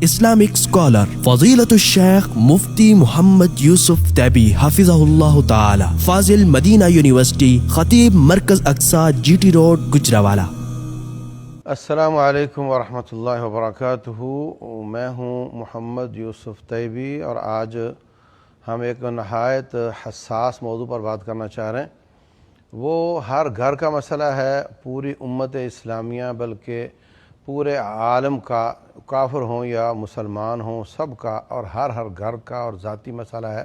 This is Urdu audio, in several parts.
Islamic scholar فضیلۃ الشیخ مفتی محمد یوسف تیبی حافظہ اللہ تعالی، فاضل مدینہ یونیورسٹی، خطیب مرکز اقصی جی ٹی روڈ گجرانوالہ۔ السلام علیکم ورحمۃ اللہ وبرکاتہ۔ میں ہوں محمد یوسف تیبی اور آج ہم ایک نہایت حساس موضوع پر بات کرنا چاہ رہے ہیں۔ وہ ہر گھر کا مسئلہ ہے، پوری امت اسلامیہ بلکہ پورے عالم کا، کافر ہوں یا مسلمان ہوں سب کا، اور ہر گھر کا اور ذاتی مسئلہ ہے۔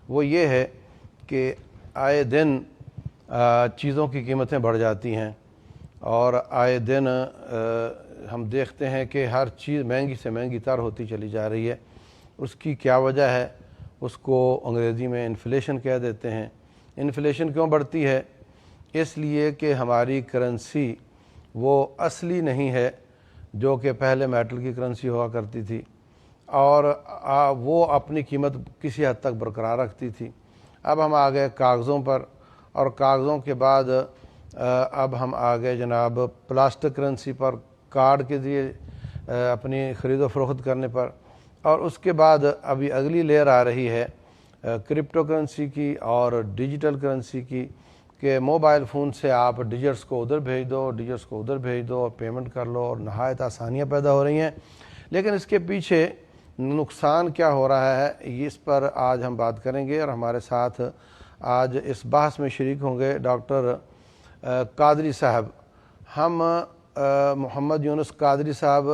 وہ یہ ہے کہ آئے دن چیزوں کی قیمتیں بڑھ جاتی ہیں اور آئے دن ہم دیکھتے ہیں کہ ہر چیز مہنگی سے مہنگی تر ہوتی چلی جا رہی ہے۔ اس کی کیا وجہ ہے؟ اس کو انگریزی میں انفلیشن کہہ دیتے ہیں۔ انفلیشن کیوں بڑھتی ہے؟ اس لیے کہ ہماری کرنسی وہ اصلی نہیں ہے جو کہ پہلے میٹل کی کرنسی ہوا کرتی تھی، اور وہ اپنی قیمت کسی حد تک برقرار رکھتی تھی۔ اب ہم آ گئے کاغذوں پر، اور کاغذوں کے بعد اب ہم آ گئے جناب پلاسٹک کرنسی پر، کارڈ کے ذریعے اپنی خرید و فروخت کرنے پر، اور اس کے بعد ابھی اگلی لیئر آ رہی ہے کرپٹو کرنسی کی اور ڈیجیٹل کرنسی کی، کہ موبائل فون سے آپ ڈیجٹس کو ادھر بھیج دو، ڈیجٹس کو ادھر بھیج دو اور پیمنٹ کر لو، اور نہایت آسانیاں پیدا ہو رہی ہیں۔ لیکن اس کے پیچھے نقصان کیا ہو رہا ہے، اس پر آج ہم بات کریں گے، اور ہمارے ساتھ آج اس بحث میں شریک ہوں گے ڈاکٹر قادری صاحب۔ ہم محمد یونس قادری صاحب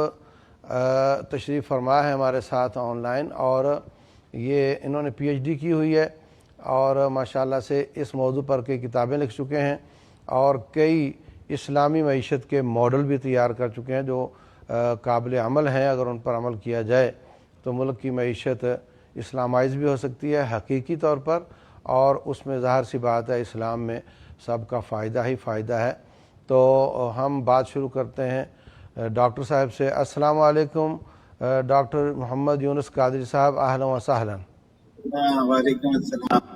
تشریف فرما ہے ہمارے ساتھ آن لائن، اور یہ انہوں نے پی ایچ ڈی کی ہوئی ہے اور ماشاءاللہ سے اس موضوع پر کئی کتابیں لکھ چکے ہیں، اور کئی اسلامی معیشت کے ماڈل بھی تیار کر چکے ہیں جو قابل عمل ہیں۔ اگر ان پر عمل کیا جائے تو ملک کی معیشت اسلامائز بھی ہو سکتی ہے حقیقی طور پر، اور اس میں ظاہر سی بات ہے اسلام میں سب کا فائدہ ہی فائدہ ہے۔ تو ہم بات شروع کرتے ہیں ڈاکٹر صاحب سے۔ السلام علیکم ڈاکٹر محمد یونس قادری صاحب، اہلا و سہلا۔ وعلیکم السلام۔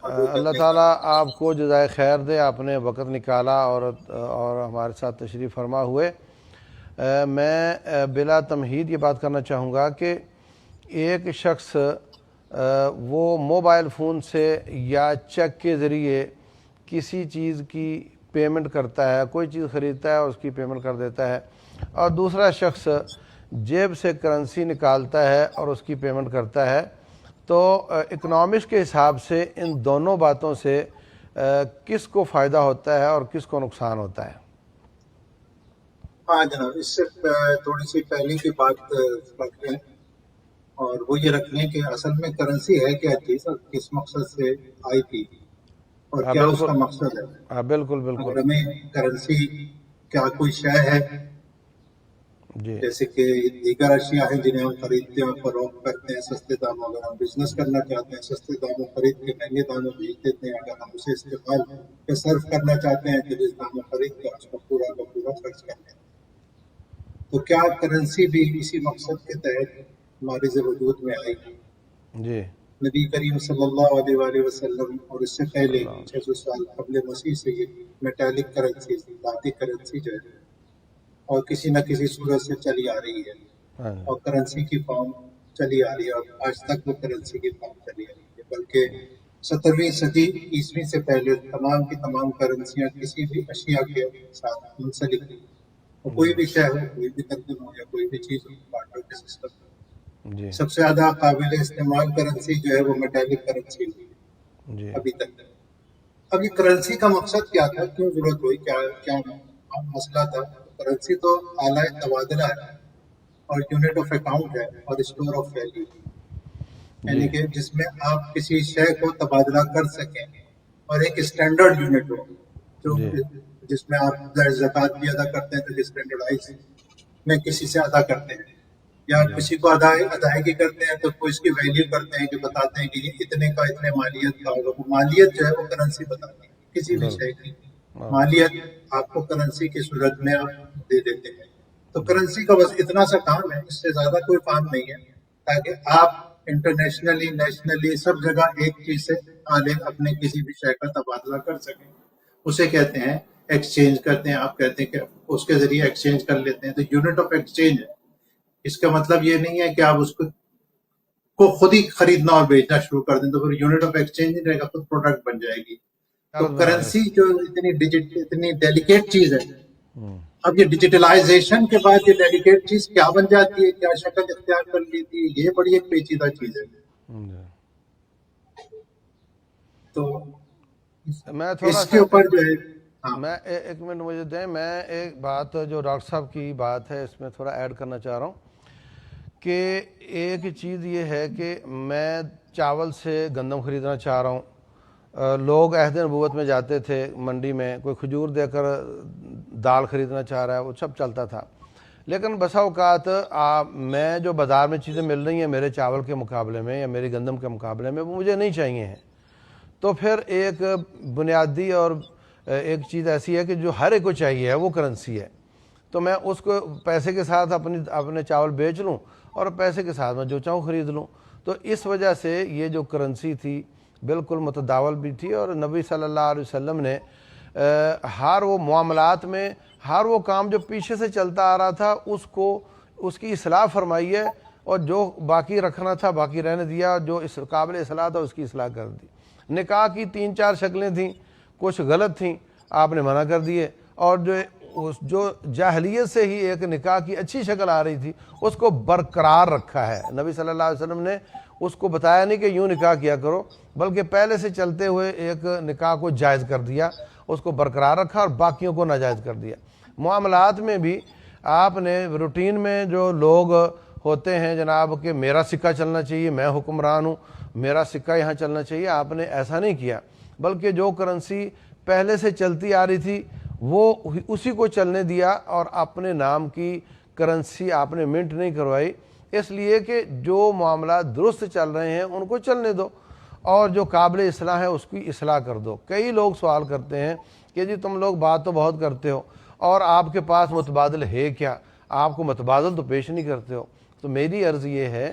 اللہ تعالیٰ آپ کو جزائے خیر دے، آپ نے وقت نکالا اور ہمارے ساتھ تشریف فرما ہوئے۔ میں بلا تمہید یہ بات کرنا چاہوں گا کہ ایک شخص وہ موبائل فون سے یا چیک کے ذریعے کسی چیز کی پیمنٹ کرتا ہے، کوئی چیز خریدتا ہے اور اس کی پیمنٹ کر دیتا ہے، اور دوسرا شخص جیب سے کرنسی نکالتا ہے اور اس کی پیمنٹ کرتا ہے۔ تو اکنامکس کے حساب سے ان دونوں باتوں سے کس کو فائدہ ہوتا ہے اور کس کو نقصان ہوتا ہے؟ ہاں جناب، اس سے تھوڑی سی پہلے کی بات رکھ لیں، اور وہ یہ رکھ لیں کہ اصل میں کرنسی ہے کیا چیز اور کس مقصد سے آئی تھی اور کیا اس کا مقصد ہے۔ ہاں بالکل بالکل اگر ہمیں کرنسی کیا کوئی شے ہے جی جیسے کہ دیگر اشیاء ہیں جنہیں ہم خریدتے ہیں، فروخت کرتے ہیں سستے داموں، اگر ہم بزنس کرنا چاہتے ہیں سستے داموں خرید کے مہنگے داموں بیچ دیتے ہیں، اگر ہم اسے استعمال یا صرف کرنا چاہتے ہیں تو جس داموں خرید کر اس کو پورا کا پورا خرچ کرتے ہیں۔ تو کیا کرنسی بھی اسی مقصد کے تحت ہمارے وجود میں آئی؟ جی نبی کریم صلی اللہ علیہ وآلہ وسلم اور اس سے پہلے 600 سال قبل مسیح سے یہ میٹالک کرنسی، ذاتی کرنسی جو ہے اور کسی نہ کسی صورت سے چلی آ رہی ہے، ہاں اور کرنسی کی فارم چلی آ رہی ہے، اور آج تک وہ کرنسی کی فارم چلی آ رہی ہے۔ بلکہ 17ویں صدی عیسوی سے پہلے تمام کی تمام کرنسیاں کسی بھی اشیاء کے ساتھ منسلک تھیں، اور کوئی بھی شے ہو، کوئی بھی ترکیب ہو یا کوئی بھی چیز ہو، بارٹر کے سسٹم۔ جی سب سے زیادہ قابل استعمال کرنسی جو ہے وہ میٹالک کرنسی ہوئی جی ابھی تک۔ اب یہ کرنسی کا مقصد کیا تھا، کیوں ضرورت ہوئی، کیا مسئلہ تھا؟ کرنسی تو آلہ تبادلہ ہے اور یونٹ آف اکاؤنٹ ہے اور اسٹور آف ویلیو، یعنی کہ جس میں آپ کسی شے کو تبادلہ کر سکیں، اور ایک اسٹینڈرڈ یونٹ ہو جو جس میں آپ زکوٰۃ بھی ادا کرتے ہیں تو اسٹینڈرڈائز میں کسی سے ادا کرتے ہیں، یا کسی کو ادائیگی کرتے ہیں تو کوئی اس کی ویلیو کرتے ہیں کہ بتاتے ہیں کہ یہ اتنے کا اتنے مالیت کا ہوگا۔ وہ مالیت جو ہے وہ کرنسی بتاتی ہے، کسی بھی شے کی مالیت آپ کو کرنسی کی صورت میں آپ دے دیتے ہیں۔ تو کرنسی کا بس اتنا سا کام ہے، اس سے زیادہ کوئی کام نہیں ہے، تاکہ آپ انٹرنیشنلی نیشنلی سب جگہ ایک چیز سے اپنے کسی بھی شے کا تبادلہ کر سکیں۔ اسے کہتے ہیں ایکسچینج کرتے ہیں, آپ کہتے ہیں کہ اس کے ذریعے ایکسچینج کر لیتے ہیں, تو یونٹ آف ایکسچینج ہے. اس کا مطلب یہ نہیں ہے کہ آپ اس کو خود ہی خریدنا اور بیچنا شروع کر دیں, تو پھر یونٹ آف ایکسچینج نہیں رہے گا, خود پروڈکٹ بن جائے گی. تو کرنسی جو اتنی ڈیلیکیٹ چیز ہے, اب یہ ڈیجیٹلائزیشن کے بعد یہ ڈیلیکیٹ چیز کیا بن جاتی ہے, کیا شکل اختیار کر لیتی ہے, یہ بڑی ایک پیچیدہ چیز ہے. تو میں تھوڑا اس کے اوپر جو ہے, میں ایک منٹ مجھے دیں, میں ایک بات جو ڈاکٹر صاحب کی بات ہے اس میں تھوڑا ایڈ کرنا چاہ رہا ہوں کہ ایک چیز یہ ہے کہ میں چاول سے گندم خریدنا چاہ رہا ہوں. لوگ عہد نبوت میں جاتے تھے منڈی میں, کوئی کھجور دے کر دال خریدنا چاہ رہا ہے, وہ سب چلتا تھا. لیکن بسا اوقات میں جو بازار میں چیزیں مل رہی ہیں میرے چاول کے مقابلے میں یا میری گندم کے مقابلے میں, وہ مجھے نہیں چاہیے ہیں. تو پھر ایک بنیادی اور ایک چیز ایسی ہے کہ جو ہر ایک کو چاہیے ہے, وہ کرنسی ہے. تو میں اس کو پیسے کے ساتھ اپنے چاول بیچ لوں اور پیسے کے ساتھ میں جو چاہوں خرید لوں. تو اس وجہ سے یہ جو کرنسی تھی بالکل متداول بھی تھی, اور نبی صلی اللہ علیہ وسلم نے ہر وہ معاملات میں ہر وہ کام جو پیچھے سے چلتا آ رہا تھا اس کی اصلاح فرمائی ہے, اور جو باقی رکھنا تھا باقی رہنے دیا, جو اس قابل اصلاح تھا اس کی اصلاح کر دی. نکاح کی 3-4 شکلیں تھیں, کچھ غلط تھیں, آپ نے منع کر دیے, اور جو جاہلیت سے ہی ایک نکاح کی اچھی شکل آ رہی تھی اس کو برقرار رکھا ہے. نبی صلی اللہ علیہ وسلم نے اس کو بتایا نہیں کہ یوں نکاح کیا کرو, بلکہ پہلے سے چلتے ہوئے ایک نکاح کو جائز کر دیا, اس کو برقرار رکھا اور باقیوں کو ناجائز کر دیا. معاملات میں بھی آپ نے روٹین میں جو لوگ ہوتے ہیں جناب کہ میرا سکہ چلنا چاہیے, میں حکمران ہوں, میرا سکہ یہاں چلنا چاہیے, آپ نے ایسا نہیں کیا, بلکہ جو کرنسی پہلے سے چلتی آ رہی تھی وہ اسی کو چلنے دیا, اور اپنے نام کی کرنسی آپ نے منٹ نہیں کروائی, اس لیے کہ جو معاملات درست چل رہے ہیں ان کو چلنے دو, اور جو قابل اصلاح ہے اس کی اصلاح کر دو. کئی لوگ سوال کرتے ہیں کہ جی تم لوگ بات تو بہت کرتے ہو اور آپ کے پاس متبادل ہے کیا, آپ کو متبادل تو پیش نہیں کرتے ہو. تو میری عرض یہ ہے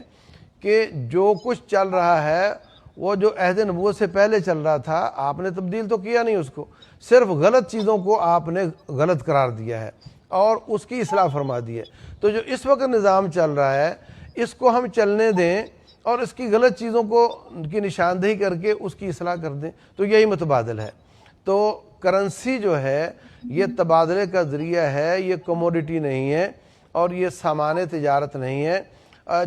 کہ جو کچھ چل رہا ہے وہ جو عہد نبوت سے پہلے چل رہا تھا, آپ نے تبدیل تو کیا نہیں اس کو, صرف غلط چیزوں کو آپ نے غلط قرار دیا ہے اور اس کی اصلاح فرما دی ہے. تو جو اس وقت نظام چل رہا ہے اس کو ہم چلنے دیں اور اس کی غلط چیزوں کی نشاندہی کر کے اس کی اصلاح کر دیں, تو یہی متبادل ہے. تو کرنسی جو ہے یہ تبادلے کا ذریعہ ہے, یہ کموڈٹی نہیں ہے اور یہ سامان تجارت نہیں ہے.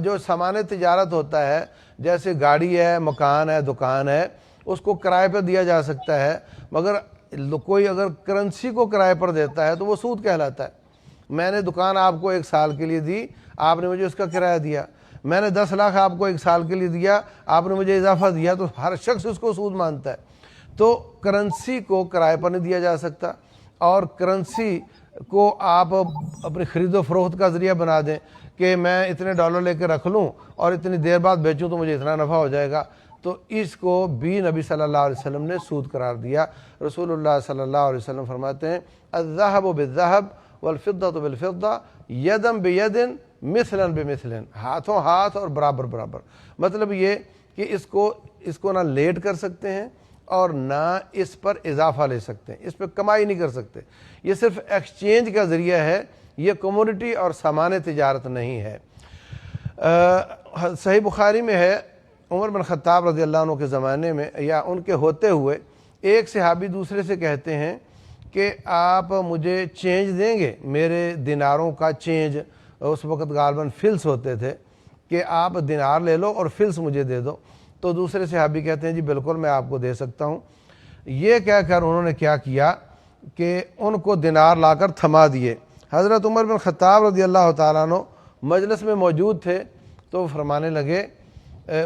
جو سامان تجارت ہوتا ہے جیسے گاڑی ہے, مکان ہے, دکان ہے, اس کو کرائے پہ دیا جا سکتا ہے, مگر کوئی اگر کرنسی کو کرائے پر دیتا ہے تو وہ سود کہلاتا ہے. میں نے دکان آپ کو 1 سال کے لیے دی, آپ نے مجھے اس کا کرایہ دیا, میں نے 10 لاکھ آپ کو 1 سال کے لیے دیا, آپ نے مجھے اضافہ دیا, تو ہر شخص اس کو سود مانتا ہے. تو کرنسی کو کرائے پر نہیں دیا جا سکتا, اور کرنسی کو آپ اپنی خرید و فروخت کا ذریعہ بنا دیں کہ میں اتنے ڈالر لے کے رکھ لوں اور اتنی دیر بعد بیچوں تو مجھے اتنا نفع ہو جائے گا. تو اس کو بھی نبی صلی اللہ علیہ وسلم نے سود قرار دیا. رسول اللہ صلی اللہ علیہ وسلم فرماتے ہیں الذهب بالذهب والفضة بالفضة یدا بید مثلا بمثل, ہاتھوں ہاتھ اور برابر برابر. مطلب یہ کہ اس کو نہ لیٹ کر سکتے ہیں اور نہ اس پر اضافہ لے سکتے ہیں, اس پہ کمائی نہیں کر سکتے. یہ صرف ایکسچینج کا ذریعہ ہے, یہ کموڈٹی اور سامان تجارت نہیں ہے. صحیح بخاری میں ہے, عمر بن خطاب رضی اللہ عنہ کے زمانے میں یا ان کے ہوتے ہوئے ایک صحابی دوسرے سے کہتے ہیں کہ آپ مجھے چینج دیں گے, میرے دیناروں کا چینج, اس وقت غالباً فلس ہوتے تھے, کہ آپ دینار لے لو اور فلس مجھے دے دو. تو دوسرے صحابی کہتے ہیں جی بالکل میں آپ کو دے سکتا ہوں. یہ کہہ کر انہوں نے کیا کیا کہ ان کو دینار لا کر تھما دیے. حضرت عمر بن خطاب رضی اللہ تعالیٰ عنہ مجلس میں موجود تھے, تو فرمانے لگے,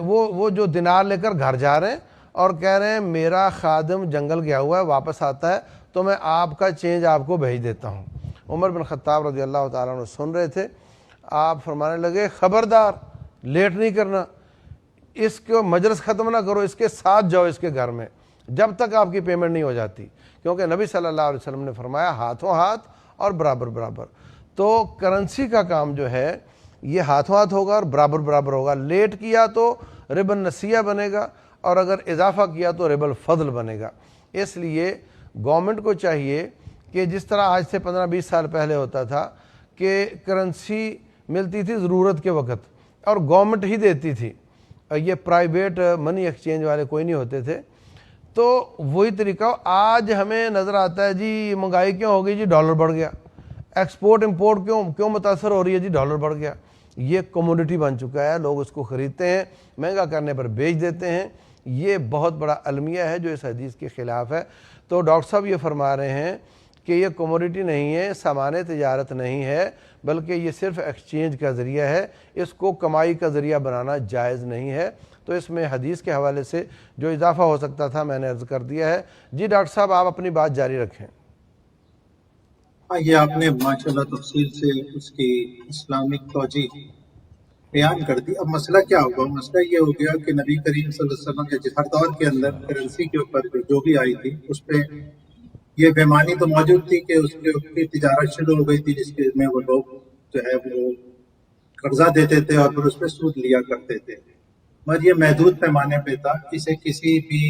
وہ جو دینار لے کر گھر جا رہے ہیں اور کہہ رہے ہیں میرا خادم جنگل گیا ہوا ہے, واپس آتا ہے تو میں آپ کا چینج آپ کو بھیج دیتا ہوں. عمر بن خطاب رضی اللہ تعالیٰ عنہ سن رہے تھے. آپ فرمانے لگے خبردار, لیٹ نہیں کرنا, اس کو مجلس ختم نہ کرو, اس کے ساتھ جاؤ اس کے گھر میں جب تک آپ کی پیمنٹ نہیں ہو جاتی, کیونکہ نبی صلی اللہ علیہ وسلم نے فرمایا ہاتھوں ہاتھ اور برابر برابر. تو کرنسی کا کام جو ہے یہ ہاتھوں ہاتھ ہوگا اور برابر برابر ہوگا. لیٹ کیا تو ربا النسیہ بنے گا, اور اگر اضافہ کیا تو ربا الفضل بنے گا. اس لیے گورنمنٹ کو چاہیے کہ جس طرح آج سے 15-20 سال پہلے ہوتا تھا کہ کرنسی ملتی تھی ضرورت کے وقت اور گورنمنٹ ہی دیتی تھی، یہ پرائیویٹ منی ایکسچینج والے کوئی نہیں ہوتے تھے، تو وہی طریقہ آج ہمیں نظر آتا ہے جی مہنگائی کیوں ہو گئی، جی ڈالر بڑھ گیا، ایکسپورٹ امپورٹ کیوں متاثر ہو رہی ہے، جی ڈالر بڑھ گیا. یہ کموڈٹی بن چکا ہے، لوگ اس کو خریدتے ہیں، مہنگا کرنے پر بیچ دیتے ہیں. یہ بہت بڑا المیہ ہے جو اس حدیث کے خلاف ہے. تو ڈاکٹر صاحب یہ فرما رہے ہیں کہ یہ کموڈٹی نہیں ہے، سامان تجارت نہیں ہے، بلکہ یہ صرف ایکسچینج کا ذریعہ ہے، اس کو کمائی کا ذریعہ بنانا جائز نہیں ہے. تو اس میں حدیث کے حوالے سے جو اضافہ ہو سکتا تھا میں نے عرض کر دیا ہے. جی ڈاکٹر صاحب آپ اپنی بات جاری رکھیں. یہ آپ نے ماشاءاللہ تفصیل سے اس کی اسلامک توجہ بیان کر دی. اب مسئلہ کیا ہوگا؟ مسئلہ یہ ہو گیا کہ نبی کریم صلی اللہ علیہ وسلم کے ہر دور کے اندر کرنسی کے اوپر جو بھی آئی تھی اس پہ یہ بےمانی تو موجود تھی کہ اس کے اوپر تجارت شروع ہو گئی تھی، جس کے میں وہ لوگ جو ہے وہ قرضہ دیتے تھے اور پھر اس پہ سود لیا کرتے تھے. مگر یہ محدود پیمانے پہ تھا. اسے کسی بھی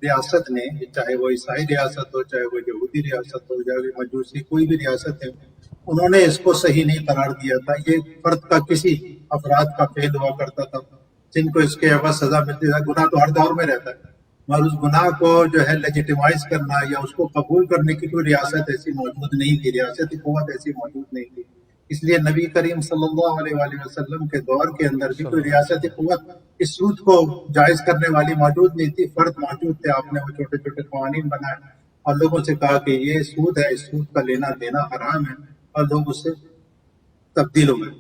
ریاست نے، چاہے وہ عیسائی ریاست ہو، چاہے وہ یہودی ریاست ہو، چاہے وہ مجوسی کوئی بھی ریاست ہے، انہوں نے اس کو صحیح نہیں قرار دیا تھا. یہ فرد کا کسی افراد کا فعل ہوا کرتا تھا جن کو اس کے عوض سزا ملتی تھی. گناہ تو ہر دور میں رہتا ہے، مگر اس گناہ کو جو ہے لیجیٹیمائز کرنا یا اس کو قبول کرنے کی کوئی ریاست ایسی موجود نہیں تھی، ریاستی قوت ایسی موجود نہیں تھی. اس لیے نبی کریم صلی اللہ علیہ وآلہ وسلم کے دور کے اندر بھی کوئی ریاستی قوت اس سود کو جائز کرنے والی موجود نہیں تھی. فرد موجود تھے. آپ نے وہ چھوٹے چھوٹے قوانین بنائے اور لوگوں سے کہا کہ یہ سود ہے، اس سود کا لینا دینا حرام ہے، اور لوگ اس سے تبدیل ہو گئے.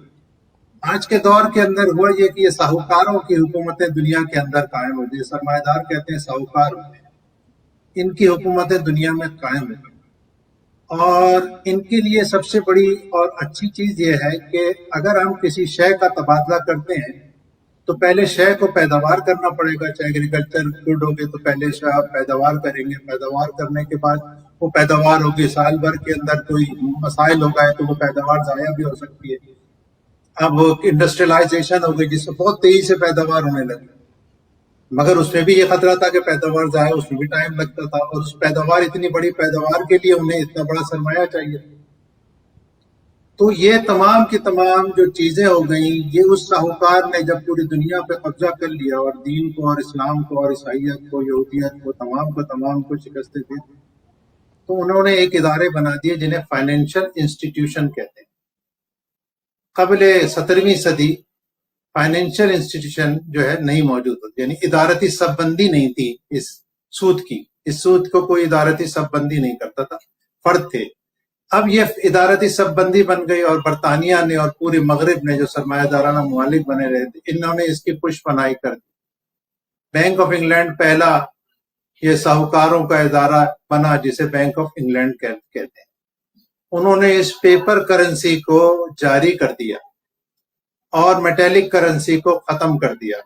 آج کے دور کے اندر ہوا یہ کہ یہ ساہوکاروں کی حکومتیں دنیا کے اندر قائم ہوتی ہیں. سرمایہ دار کہتے ہیں، ساہوکار ہوتے ہیں. ان کی حکومتیں دنیا میں قائم ہیں، اور ان کے لیے سب سے بڑی اور اچھی چیز یہ ہے کہ اگر ہم کسی شے کا تبادلہ کرتے ہیں تو پہلے شے کو پیداوار کرنا پڑے گا. چاہے ایگریکلچر گڈ ہوگی تو پہلے شے آپ پیداوار کریں گے، پیداوار کرنے کے بعد وہ پیداوار ہوگی، سال بھر کے اندر کوئی مسائل ہو گئے تو وہ پیداوار ضائع بھی ہو سکتی ہے. اب انڈسٹریلائزیشن ہو گئی جس سے بہت تیزی سے پیداوار ہونے لگی، مگر اس میں بھی یہ خطرہ تھا کہ پیداوار ضائع، اس میں بھی ٹائم لگتا تھا، اور اس پیداوار اتنی بڑی پیداوار کے لیے انہیں اتنا بڑا سرمایہ چاہیے. تو یہ تمام کی تمام جو چیزیں ہو گئیں، یہ اس ساہوکار نے جب پوری دنیا پہ قبضہ کر لیا اور دین کو اور اسلام کو اور عیسائیت کو، یہودیت کو، تمام کو شکست دی، تو انہوں نے ایک ادارے بنا دیے جنہیں فائنینشل انسٹیٹیوشن کہتے ہیں. قبل 17ویں صدی فائنینشل انسٹیٹیوشن جو ہے نہیں موجود ہوتی، یعنی ادارتی سب بندی نہیں تھی اس سود کی. اس سود کو کوئی ادارتی سب بندی نہیں کرتا تھا، فرد تھے. اب یہ ادارتی سب بندی بن گئی، اور برطانیہ نے اور پورے مغرب نے جو سرمایہ دارانہ ممالک بنے رہے تھے، انہوں نے اس کی پش پناہی کر دی. بینک آف انگلینڈ پہلا یہ ساہوکاروں کا ادارہ بنا جسے بینک آف انگلینڈ کہتے ہیں. انہوں نے اس پیپر کرنسی کو جاری کر دیا اور میٹیلک کرنسی کو ختم کر دیا،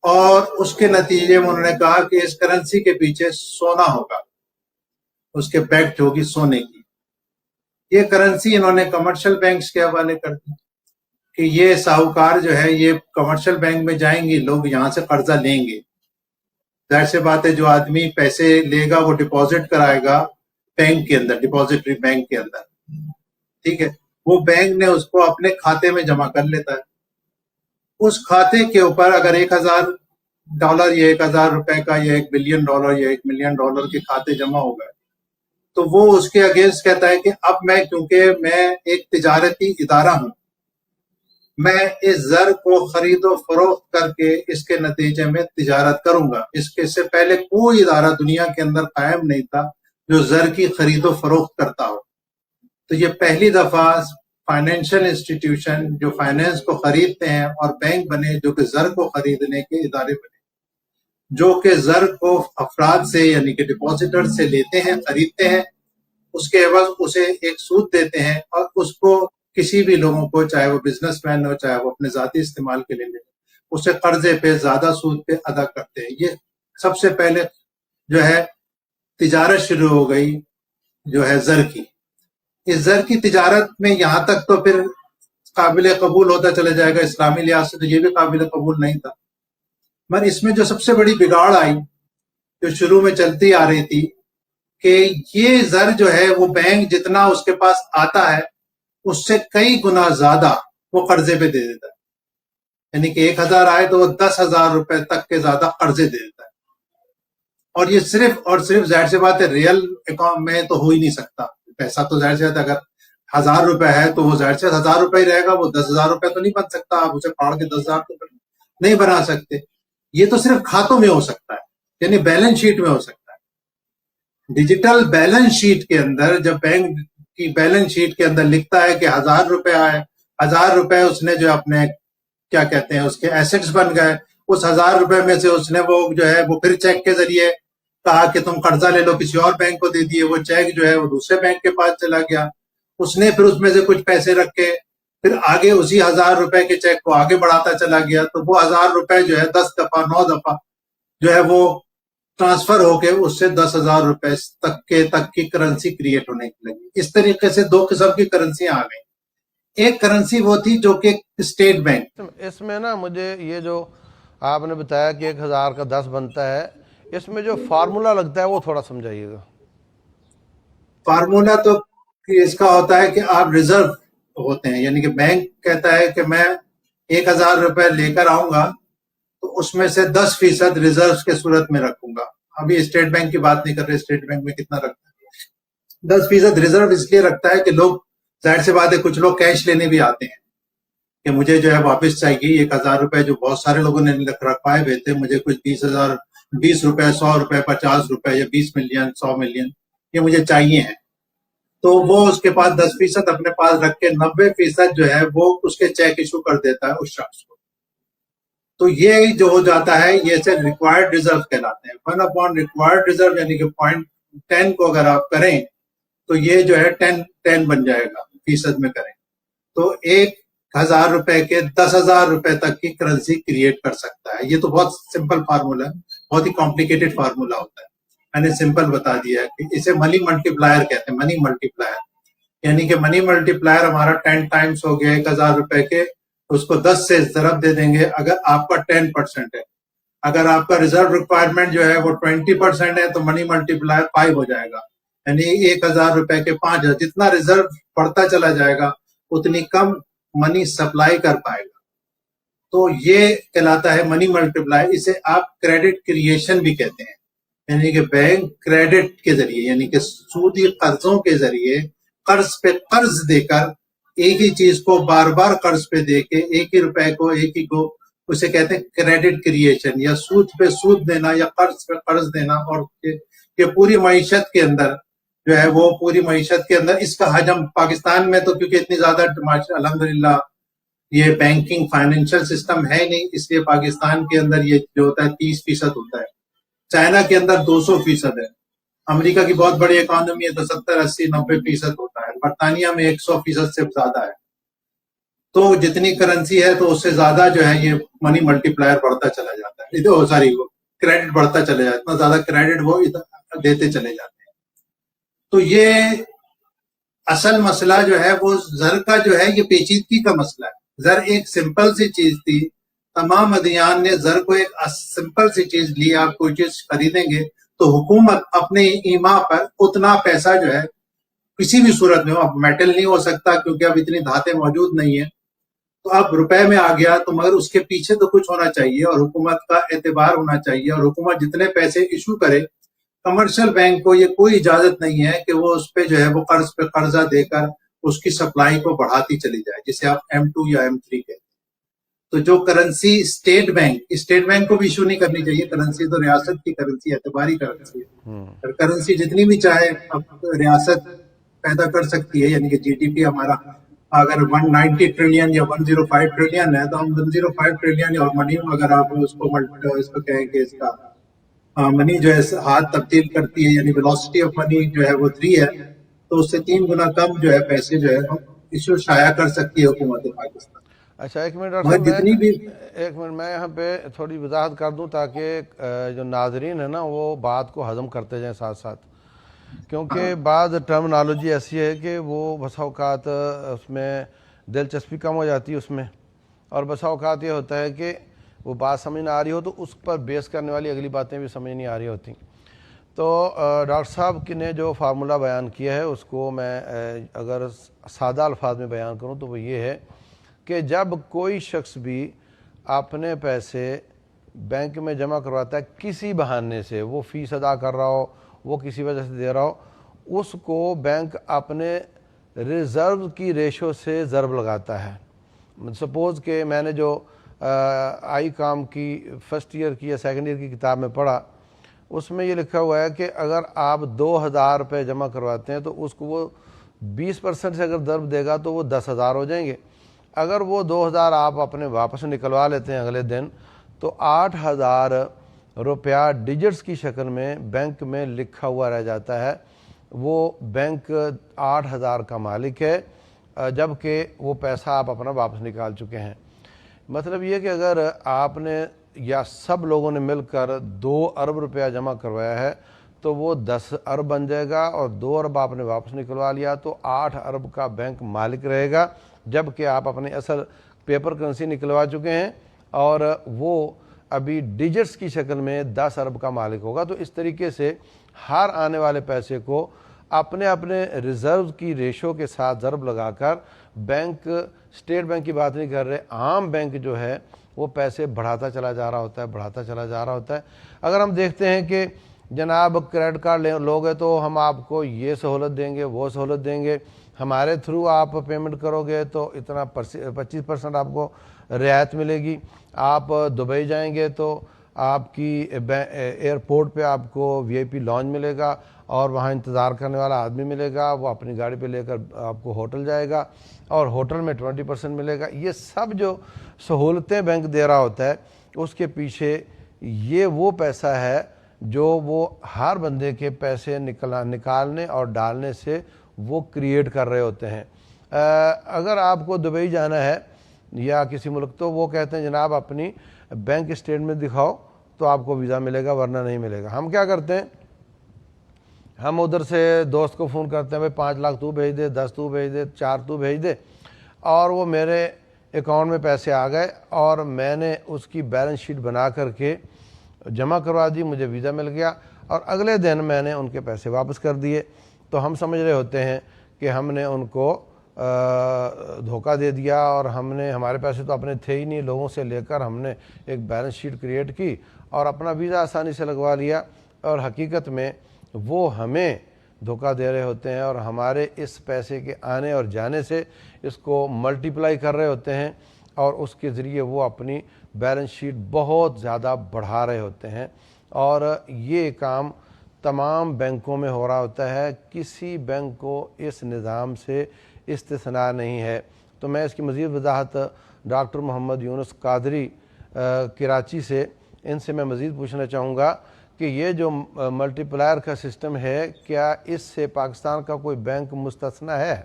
اور اس کے نتیجے میں انہوں نے کہا کہ اس کرنسی کے پیچھے سونا ہوگا، اس کے بیکڈ ہوگی سونے کی. یہ کرنسی انہوں نے کمرشل بینکس کے حوالے کر دی کہ یہ ساہوکار جو ہے یہ کمرشل بینک میں جائیں گے، لوگ یہاں سے قرضہ لیں گے. ظاہر سی بات ہے جو آدمی پیسے لے گا وہ ڈپازٹ کرائے گا بینک کے اندر، ڈپازٹری بینک کے اندر، ٹھیک ہے. وہ بینک نے اس کو اپنے کھاتے میں جمع کر لیتا ہے. اس کھاتے کے اوپر اگر $1,000 یا $1,000 کا یا $1 بلین یا $1 ملین کے کھاتے جمع ہو گئے، تو وہ اس کے اگینسٹ کہتا ہے کہ اب میں، کیونکہ میں ایک تجارتی ادارہ ہوں، میں اس زر کو خرید و فروخت کر کے اس کے نتیجے میں تجارت کروں گا. اس کے سے پہلے کوئی ادارہ دنیا کے اندر قائم نہیں تھا جو زر کی خرید و فروخت کرتا ہو. تو یہ پہلی دفعہ فائنینشل انسٹیٹیوشن جو فائنینس کو خریدتے ہیں اور بینک بنے جو کہ زر کو خریدنے کے ادارے بنے، جو کہ زر کو افراد سے یعنی کہ ڈپازیٹر سے لیتے ہیں، خریدتے ہیں، اس کے عوض اسے ایک سود دیتے ہیں، اور اس کو کسی بھی لوگوں کو، چاہے وہ بزنس مین ہو، چاہے وہ اپنے ذاتی استعمال کے لیے لے، اسے قرضے پہ زیادہ سود پہ ادا کرتے ہیں. یہ سب سے پہلے جو ہے تجارت شروع ہو گئی جو ہے زر کی. اس زر کی تجارت میں یہاں تک تو پھر قابل قبول ہوتا چلا جائے گا، اسلامی لحاظ سے تو یہ بھی قابل قبول نہیں تھا. مگر اس میں جو سب سے بڑی بگاڑ آئی، جو شروع میں چلتی آ رہی تھی، کہ یہ زر جو ہے وہ بینک جتنا اس کے پاس آتا ہے اس سے کئی گنا زیادہ وہ قرضے پہ دے دیتا ہے. یعنی کہ 1,000 آئے تو وہ 10,000 روپے تک کے زیادہ قرضے دے دیتا ہے. اور یہ صرف اور صرف ظاہر سی بات ہے ریئل اکاؤنٹ میں تو ہو ہی نہیں سکتا. پیسہ تو ظاہر سی بات ہے اگر 1,000 روپے ہے تو وہ ظاہر سے 1,000 روپے ہی رہے گا, وہ 10,000 روپے تو نہیں بن سکتا. آپ اسے پاڑ کے 10,000 روپے نہیں بنا سکتے. یہ تو صرف کھاتوں میں ہو سکتا ہے, یعنی بیلنس شیٹ میں ہو سکتا ہے. ڈیجیٹل بیلنس شیٹ کے اندر جب بینک کی بیلنس شیٹ کے اندر لکھتا ہے کہ 1,000 روپے آئے, 1,000 روپے اس نے جو اپنے کیا کہتے ہیں اس کے ایسٹس بن گئے, اس 1,000 روپے میں سے اس نے وہ جو ہے وہ پھر چیک کے ذریعے کہا کہ تم قرضہ لے لو, کسی اور بینک کو دے دیے, وہ چیک جو ہے وہ دوسرے بینک کے پاس چلا گیا. اس نے پھر اس میں سے کچھ پیسے رکھ کے پھر آگے اسی 1,000 روپے کے چیک کو آگے بڑھاتا چلا گیا. تو وہ 1,000 روپے جو ہے 10 دفعہ 9 دفعہ جو ہے وہ ٹرانسفر ہو کے اس سے 10,000 روپے تک کی کرنسی کریٹ ہونے لگی. اس طریقے سے دو قسم کی کرنسیاں آ گئی. ایک کرنسی وہ تھی جو کہ اسٹیٹ بینک. اس میں نا مجھے یہ جو آپ نے بتایا کہ 1,000 کا 10 بنتا ہے, اس میں جو فارمولا لگتا ہے وہ تھوڑا سمجھائیے گا. فارمولا تو اس کا ہوتا ہے کہ آپ ریزرو ہوتے ہیں, یعنی کہ بینک کہتا ہے کہ میں 1,000 روپے لے کر آؤں گا تو اس میں سے 10% ریزرو کے صورت میں رکھوں گا. ابھی اسٹیٹ بینک کی بات نہیں کر رہے, اسٹیٹ بینک میں کتنا رکھتا ہے, 10% ریزرو اس لیے رکھتا ہے کہ لوگ ظاہر سی بات ہے کچھ لوگ کیش لینے بھی آتے ہیں کہ مجھے جو ہے واپس چاہیے 1,000 روپے جو بہت سارے لوگوں نے رکھوائے ہوئے تھے, مجھے کچھ 20 روپے 100 روپے 50 روپے یا 20 ملین 100 ملین یہ مجھے چاہیے ہیں. تو وہ اس کے پاس 10% اپنے پاس رکھ کے 90% جو ہے وہ اس کے چیک ایشو کر دیتا ہے اس شخص کو. تو یہ جو ہو جاتا ہے یہ سے ریکوائرڈ ریزرو کہلاتے ہیں. 1 ریکوائرڈ ریزرو یعنی کہ 0.10 کو اگر آپ کریں تو یہ جو ہے 10 بن جائے گا فیصد میں کریں تو 1,000 روپے کے 10,000 روپے تک کی کرنسی کریٹ کر سکتا ہے. یہ تو بہت سمپل فارمولا ہے, بہت ہی کمپلیکیٹڈ فارمولا ہوتا ہے. میں نے سمپل بتا دیا ہے کہ اسے منی ملٹی پلائر کہتے ہیں. منی ملٹی پلائر یعنی کہ منی ملٹی پلائر ہمارا 10 ٹائمز ہو گیا 1,000 روپے کے, اس کو 10 سے ضرب دے دیں گے اگر آپ کا 10% ہے. اگر آپ کا ریزرو ریکوائرمنٹ جو ہے وہ 20% ہے تو منی ملٹی پلائر 5 ہو جائے گا, یعنی 1,000 روپے کے 5,000. جتنا ریزرو بڑھتا چلا جائے گا اتنی کم منی سپلائی کر پائے گا. تو یہ کہلاتا ہے منی ملٹی پلائر. اسے آپ کریڈٹ کریشن بھی کہتے ہیں, یعنی کہ بینک کریڈٹ کے ذریعے یعنی کہ سودی قرضوں کے ذریعے قرض پہ قرض دے کر ایک ہی چیز کو بار بار قرض پہ دے کے ایک ہی روپے کو ایک ہی کو اسے کہتے ہیں کریڈٹ کریشن, یا سود پہ سود دینا یا قرض پہ قرض دینا. اور یہ پوری معیشت کے اندر جو ہے وہ پوری معیشت کے اندر اس کا حجم پاکستان میں تو کیونکہ اتنی زیادہ الحمدللہ یہ بینکنگ فائنینشیل سسٹم ہے نہیں, اس لیے پاکستان کے اندر یہ جو ہوتا ہے 30% ہوتا ہے. چائنا کے اندر 200% ہے, امریکہ کی بہت بڑی اکانومی ہے تو 70 80 90% ہوتا ہے, برطانیہ میں 100% سے زیادہ ہے. تو جتنی کرنسی ہے تو اس سے زیادہ جو ہے یہ منی ملٹی پلائر بڑھتا چلا جاتا ہے. ساری کریڈٹ بڑھتا چلا جاتا ہے, اتنا زیادہ کریڈٹ وہ دیتے چلے جاتے ہیں. تو یہ اصل مسئلہ جو ہے وہ زر کا جو ہے یہ پیچیدگی کا مسئلہ ہے. زر ایک سمپل سی چیز تھی, تمام ادیان نے زر کو ایک سمپل سی چیز لی. آپ کوئی چیز خریدیں گے تو حکومت اپنے ایما پر اتنا پیسہ جو ہے کسی بھی صورت میں, اب میٹل نہیں ہو سکتا کیونکہ اب اتنی دھاتیں موجود نہیں ہیں, تو اب روپے میں آ گیا تو مگر اس کے پیچھے تو کچھ ہونا چاہیے اور حکومت کا اعتبار ہونا چاہیے. اور حکومت جتنے پیسے ایشو کرے, کمرشل بینک کو یہ کوئی اجازت نہیں ہے کہ وہ اس پہ جو ہے وہ قرض پہ قرضہ دے کر اس کی سپلائی کو بڑھاتی چلی جائے, جسے آپ M2 یا M3 کہتے ہیں. تو جو کرنسی اسٹیٹ بینک کو بھی ایشو نہیں کرنی چاہیے. کرنسی تو ریاست کی کرنسی, اعتباری کرنسی ہے. کرنسی جتنی بھی چاہے اب ریاست پیدا کر سکتی ہے, یعنی کہ GDP ہمارا اگر 190 ٹریلین یا 105 ٹریلین ہے تو ہم 105 ٹریلین اور منی اگر آپ اس کو کہیں کہ اس کا منی جو ہے ہاتھ تبدیل کرتی ہے, یعنی ویلوسٹی آف منی جو ہے وہ 3 ہے, تو اس سے 3 گنا کم جو ہے پیسے جو ہے ایشو شائع کر سکتی ہے حکومت پاکستان. اچھا ایک منٹ میں یہاں پہ تھوڑی وضاحت کر دوں تاکہ جو ناظرین ہیں نا وہ بات کو ہضم کرتے جائیں ساتھ ساتھ, کیونکہ بعض ٹرمنالوجی ایسی ہے کہ وہ بسا اوقات اس میں دلچسپی کم ہو جاتی ہے اس میں, اور بسا اوقات یہ ہوتا ہے کہ وہ بات سمجھ نہ آ رہی ہو تو اس پر بیس کرنے والی اگلی باتیں بھی سمجھ نہیں آ رہی ہوتی. تو ڈاکٹر صاحب کی نے جو فارمولہ بیان کیا ہے اس کو میں اگر سادہ الفاظ میں بیان کروں تو وہ یہ ہے کہ جب کوئی شخص بھی اپنے پیسے بینک میں جمع کرواتا ہے کسی بہانے سے، وہ فیس ادا کر رہا ہو، وہ کسی وجہ سے دے رہا ہو، اس کو بینک اپنے ریزرو کی ریشو سے ضرب لگاتا ہے۔ سپوز کہ میں نے جو آئی کام کی فرسٹ ایئر کی یا سیکنڈ ایئر کی کتاب میں پڑھا، اس میں یہ لکھا ہوا ہے کہ اگر آپ 2,000 روپے جمع کرواتے ہیں تو اس کو وہ 20% سے اگر ضرب دے گا تو وہ 10,000 ہو جائیں گے۔ اگر وہ 2,000 آپ اپنے واپس نکلوا لیتے ہیں اگلے دن تو 8,000 روپیہ ڈیجٹس کی شکل میں بینک میں لکھا ہوا رہ جاتا ہے۔ وہ بینک 8,000 کا مالک ہے جبکہ وہ پیسہ آپ اپنا واپس نکال چکے ہیں۔ مطلب یہ کہ اگر آپ نے یا سب لوگوں نے مل کر 2 ارب روپیہ جمع کروایا ہے تو وہ 10 ارب بن جائے گا، اور 2 ارب آپ نے واپس نکلوا لیا تو 8 ارب کا بینک مالک رہے گا، جبکہ آپ اپنے اصل پیپر کرنسی نکلوا چکے ہیں اور وہ ابھی ڈیجٹس کی شکل میں 10 ارب کا مالک ہوگا۔ تو اس طریقے سے ہر آنے والے پیسے کو اپنے اپنے ریزرو کی ریشو کے ساتھ ضرب لگا کر بینک، اسٹیٹ بینک کی بات نہیں کر رہے، عام بینک جو ہے وہ پیسے بڑھاتا چلا جا رہا ہوتا ہے۔ اگر ہم دیکھتے ہیں کہ جناب کریڈٹ کارڈ لوگے تو ہم آپ کو یہ سہولت دیں گے، وہ سہولت دیں گے، ہمارے تھرو آپ پیمنٹ کرو گے تو اتنا 25% آپ کو رعایت ملے گی، آپ دبئی جائیں گے تو آپ کی ایئرپورٹ پہ آپ کو VIP لانچ ملے گا اور وہاں انتظار کرنے والا آدمی ملے گا، وہ اپنی گاڑی پہ لے کر آپ کو ہوٹل جائے گا اور ہوٹل میں 20% ملے گا۔ یہ سب جو سہولتیں بینک دے رہا ہوتا ہے اس کے پیچھے یہ وہ پیسہ ہے جو وہ ہر بندے کے پیسے نکالنے اور ڈالنے سے وہ کریٹ کر رہے ہوتے ہیں۔ اگر آپ کو دبئی جانا ہے یا کسی ملک تو وہ کہتے ہیں جناب اپنی بینک اسٹیٹمنٹ دکھاؤ تو آپ کو ویزا ملے گا ورنہ نہیں ملے گا۔ ہم کیا کرتے ہیں، ہم ادھر سے دوست کو فون کرتے ہیں بھائی 5 لاکھ تو بھیج دے، 10 تو بھیج دے، 4 تو بھیج دے، اور وہ میرے اکاؤنٹ میں پیسے آ گئے اور میں نے اس کی بیلنس شیٹ بنا کر کے جمع کروا دی، مجھے ویزا مل گیا اور اگلے دن میں نے ان کے پیسے واپس کر دیے۔ تو ہم سمجھ رہے ہوتے ہیں کہ ہم نے ان کو دھوکہ دے دیا اور ہمارے پیسے تو اپنے تھے ہی نہیں، لوگوں سے لے کر ہم نے ایک بیلنس شیٹ کریٹ کی اور اپنا ویزا آسانی سے لگوا لیا، اور حقیقت میں وہ ہمیں دھوکہ دے رہے ہوتے ہیں اور ہمارے اس پیسے کے آنے اور جانے سے اس کو ملٹیپلائی کر رہے ہوتے ہیں اور اس کے ذریعے وہ اپنی بیلنس شیٹ بہت زیادہ بڑھا رہے ہوتے ہیں، اور یہ کام تمام بینکوں میں ہو رہا ہوتا ہے، کسی بینک کو اس نظام سے استثناء نہیں ہے۔ تو میں اس کی مزید وضاحت ڈاکٹر محمد یونس قادری کراچی سے، ان سے میں مزید پوچھنا چاہوں گا کہ یہ جو ملٹی پلائر کا سسٹم ہے کیا اس سے پاکستان کا کوئی بینک مستثنا ہے؟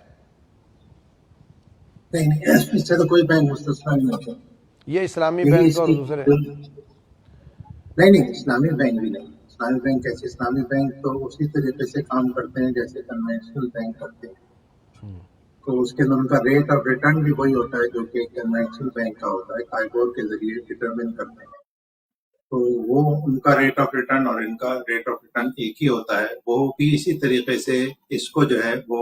نہیں، اس سے تو کوئی بینک مستثنا نہیں ہوتا۔ یہ اسلامی بینک اور دوسرے نہیں، اسلامی بینک بھی نہیں۔ اسلامی بینک کیسے؟ اسلامی بینک تو اسی طریقے سے کام کرتے ہیں جیسے کنونشنل بینک کرتے ہیں، تو اس کے اندر ان کا ریٹ آف ریٹرن بھی وہی ہوتا ہے جو کہ کنونشنل بینک کا ہوتا ہے، آئیبور کے ذریعے ڈٹرمن کرتے ہیں۔ تو وہ ان کا ریٹ آف ریٹرن اور ان کا ریٹ آف ریٹرن ایک ہی ہوتا ہے، وہ بھی اسی طریقے سے اس کو جو ہے وہ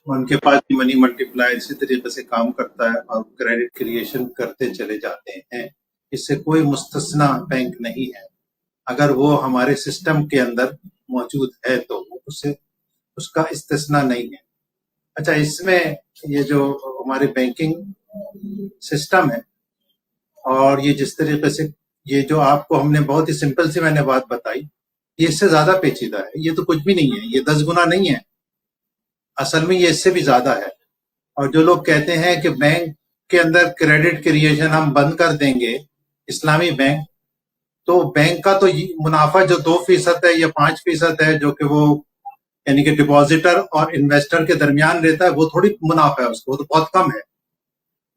ان کے پاس منی ملٹی پلائر اسی طریقے سے کام کرتا ہے اور کریڈٹ کریشن کرتے چلے جاتے ہیں۔ اس سے کوئی مستثنا بینک نہیں ہے، اگر وہ ہمارے سسٹم کے اندر موجود ہے تو اس کا استثنا نہیں ہے۔ اچھا، اس میں یہ جو ہمارے بینکنگ سسٹم ہے اور یہ جس طریقے سے یہ جو آپ کو ہم نے بہت ہی سمپل سی میں نے بات بتائی، یہ اس سے زیادہ پیچیدہ ہے، یہ تو کچھ بھی نہیں ہے، یہ 10 گنا نہیں ہے، اصل میں یہ اس سے بھی زیادہ ہے۔ اور جو لوگ کہتے ہیں کہ بینک کے اندر کریڈٹ کریشن ہم بند کر دیں گے اسلامی بینک، تو بینک کا تو منافع جو 2% ہے یا 5% ہے جو کہ وہ یعنی کہ ڈپازیٹر اور انویسٹر کے درمیان رہتا ہے، وہ تھوڑی منافع ہے، اس کو وہ تو بہت کم ہے۔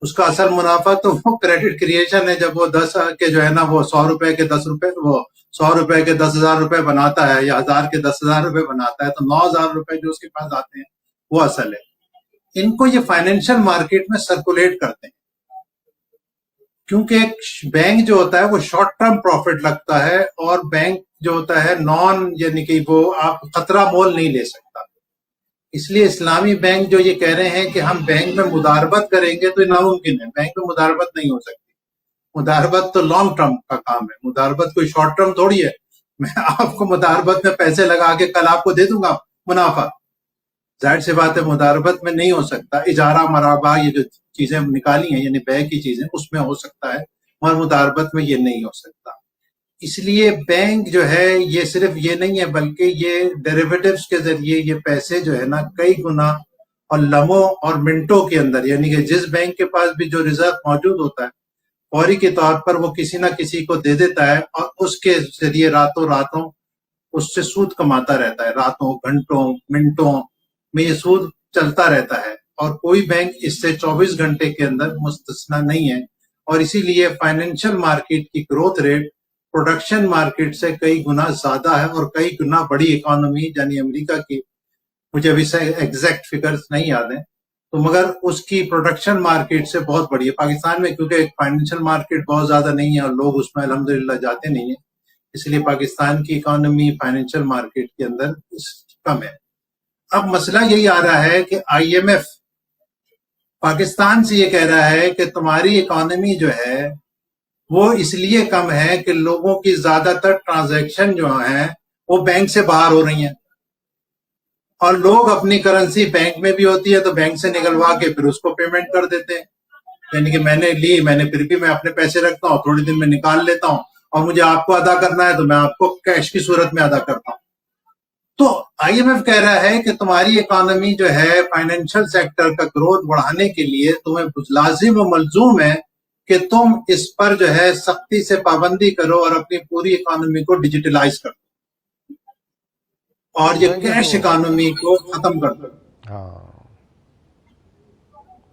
اس کا اصل منافع تو وہ کریڈٹ کریشن ہے، جب وہ 10 کے جو ہے نا وہ 100 روپے کے 10 روپے، وہ 100 روپے کے 10,000 روپے بناتا ہے یا 1000 کے 10,000 روپے بناتا ہے، تو 9,000 روپے جو اس کے پاس آتے ہیں وہ اصل ہے۔ ان کو یہ فائنینشیل مارکیٹ میں سرکولیٹ کرتے ہیں، کیونکہ ایک بینک جو ہوتا ہے وہ شارٹ ٹرم پروفٹ لگتا ہے، اور بینک جو ہوتا ہے نان یعنی کہ وہ آپ خطرہ مول نہیں لے سکتا. اس لیے اسلامی بینک جو یہ کہہ رہے ہیں کہ ہم بینک میں مداربت کریں گے تو یہ ناممکن ہے. بینک میں مداربت نہیں ہو سکتی. مداربت تو لانگ ٹرم کا کام ہے. مداربت کوئی شارٹ ٹرم تھوڑی ہے. میں آپ کو مداربت میں پیسے لگا کے کل آپ کو دے دوں گا منافع. ظاہر سی بات ہے مداربت میں نہیں ہو سکتا. اجارہ مرابہ یہ جو چیزیں نکالی ہیں یعنی بے کی چیزیں اس میں ہو سکتا ہے مگر مداربت میں یہ نہیں ہو سکتا. اس لیے بینک جو ہے یہ صرف یہ نہیں ہے بلکہ یہ ڈیریویٹیوز کے ذریعے یہ پیسے جو ہے نا کئی گنا اور لمحوں اور منٹوں کے اندر یعنی کہ جس بینک کے پاس بھی جو ریزرو موجود ہوتا ہے فوری کے طور پر وہ کسی نہ کسی کو دے دیتا ہے اور اس کے ذریعے راتوں اس سے سود کماتا رہتا ہے. راتوں گھنٹوں منٹوں میں یہ سود چلتا رہتا ہے اور کوئی بینک اس سے 24 گھنٹے کے اندر مستثنا نہیں ہے. اور اسی لیے فائنینشیل مارکیٹ کی گروتھ ریٹ پروڈکشن مارکیٹ سے کئی گنا زیادہ ہے اور کئی گنا بڑی اکانومی یعنی امریکہ کی مجھے ابھی سے ایگزیکٹ فگرز نہیں یاد ہیں تو مگر اس کی پروڈکشن مارکیٹ سے بہت بڑی ہے. پاکستان میں کیونکہ فائنینشیل مارکیٹ بہت زیادہ نہیں ہے اور لوگ اس میں الحمدللہ جاتے نہیں ہیں اس لیے پاکستان کی اکانومی فائنینشیل مارکیٹ کے اندر کم ہے. اب مسئلہ یہی آ رہا ہے کہ آئی ایم ایف پاکستان سے یہ کہہ رہا ہے کہ تمہاری اکانومی جو ہے وہ اس لیے کم ہے کہ لوگوں کی زیادہ تر ٹرانزیکشن جو ہیں وہ بینک سے باہر ہو رہی ہیں اور لوگ اپنی کرنسی بینک میں بھی ہوتی ہے تو بینک سے نکلوا کے پھر اس کو پیمنٹ کر دیتے ہیں. یعنی کہ میں نے پھر بھی میں اپنے پیسے رکھتا ہوں تھوڑے دن میں نکال لیتا ہوں اور مجھے آپ کو ادا کرنا ہے تو میں آپ کو کیش کی صورت میں ادا کرتا ہوں. تو آئی ایم ایف کہہ رہا ہے کہ تمہاری اکانومی جو ہے فائنینشیل سیکٹر کا گروتھ بڑھانے کے لیے تمہیں لازم و ملزوم ہے کہ تم اس پر جو ہے سختی سے پابندی کرو اور اپنی پوری اکانومی کو ڈیجیٹلائز کرو اور یہ کیش اکانومی کو ختم کر دو.